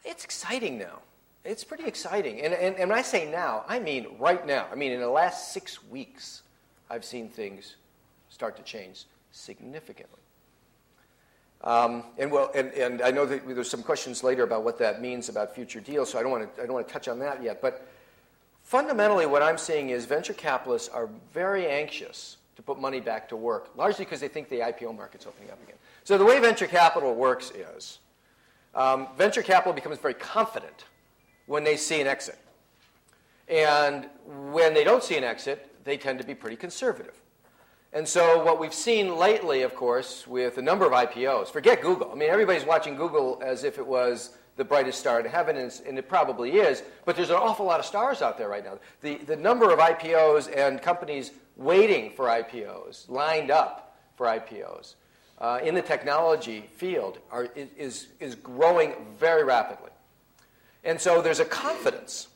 It's exciting now. It's pretty exciting. And when I say now, I mean right now. I mean in the last 6 weeks, I've seen things start to change significantly. And I know that there's some questions later about what that means about future deals, so I don't want to touch on that yet. But fundamentally, what I'm seeing is venture capitalists are very anxious to put money back to work, largely because they think the IPO market's opening up again. So the way venture capital works is venture capital becomes very confident when they see an exit. And when they don't see an exit, they tend to be pretty conservative. And so what we've seen lately, of course, with a number of IPOs, forget Google. I mean, everybody's watching Google as if it was the brightest star in heaven, and it probably is, but there's an awful lot of stars out there right now. The number of IPOs and companies waiting for IPOs, lined up for IPOs, in the technology field is growing very rapidly. And so there's a confidence,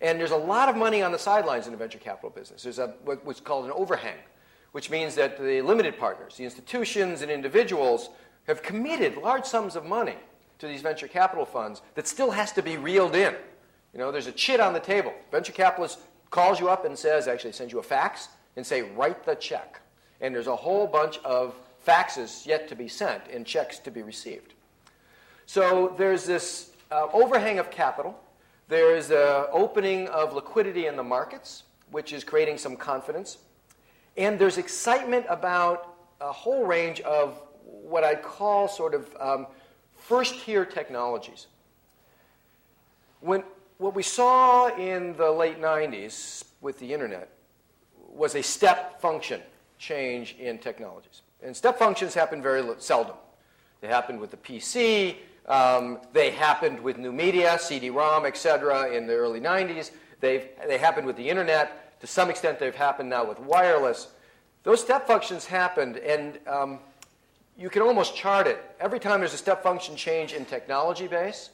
and there's a lot of money on the sidelines in the venture capital business. There's what's called an overhang, which means that the limited partners, the institutions and individuals, have committed large sums of money to these venture capital funds that still has to be reeled in. You know, there's a chit on the table. Venture capitalist calls you up and says, actually sends you a fax and say, write the check. And there's a whole bunch of faxes yet to be sent and checks to be received. So there's this overhang of capital. There is an opening of liquidity in the markets, which is creating some confidence. And there's excitement about a whole range of what I'd call sort of first-tier technologies. What we saw in the late 90s with the internet was a step function change in technologies. And step functions happen very seldom. They happened with the PC. They happened with new media, CD-ROM, et cetera, in the early 90s. They happened with the internet. To some extent, they've happened now with wireless. Those step functions happened, and you can almost chart it. Every time there's a step function change in technology base,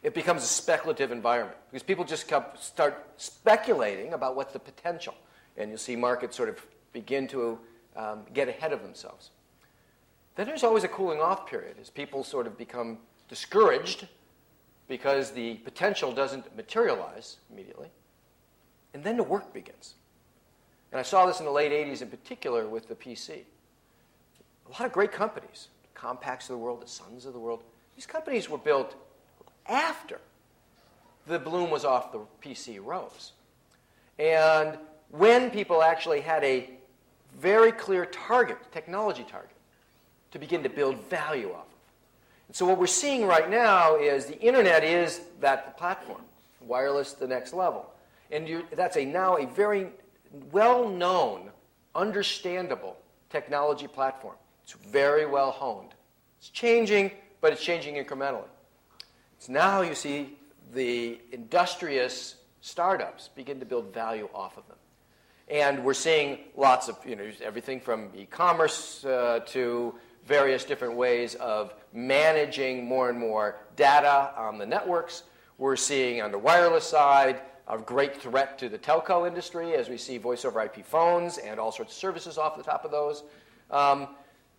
it becomes a speculative environment because people just start speculating about what's the potential. And you'll see markets sort of begin to get ahead of themselves. Then there's always a cooling off period as people sort of become discouraged because the potential doesn't materialize immediately. And then the work begins. And I saw this in the late 80s in particular with the PC. A lot of great companies, the Compaqs of the world, the Suns of the world, these companies were built after the bloom was off the PC rose. And when people actually had a very clear target, technology target, to begin to build value off of. And so what we're seeing right now is the internet is that platform, wireless the next level. And that's now a very well-known, understandable technology platform. It's very well honed. It's changing, but it's changing incrementally. So now you see the industrious startups begin to build value off of them. And we're seeing lots of, everything from e-commerce to various different ways of managing more and more data on the networks. We're seeing on the wireless side a great threat to the telco industry as we see voice over IP phones and all sorts of services off the top of those.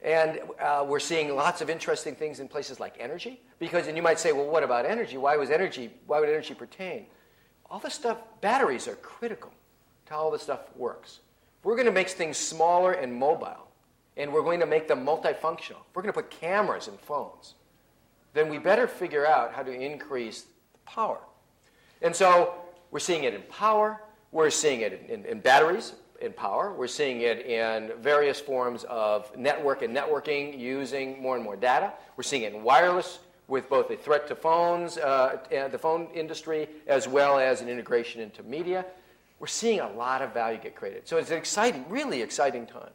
And we're seeing lots of interesting things in places like energy. And you might say, well, what about energy? Why would energy pertain? All this stuff, batteries are critical to how all this stuff works. We're going to make things smaller and mobile, and we're going to make them multifunctional. We're going to put cameras in phones. Then we better figure out how to increase the power. And so we're seeing it in power. We're seeing it in batteries, in power. We're seeing it in various forms of network and networking using more and more data. We're seeing it in wireless with both a threat to phones, and the phone industry, as well as an integration into media. We're seeing a lot of value get created. So it's an exciting, really exciting time.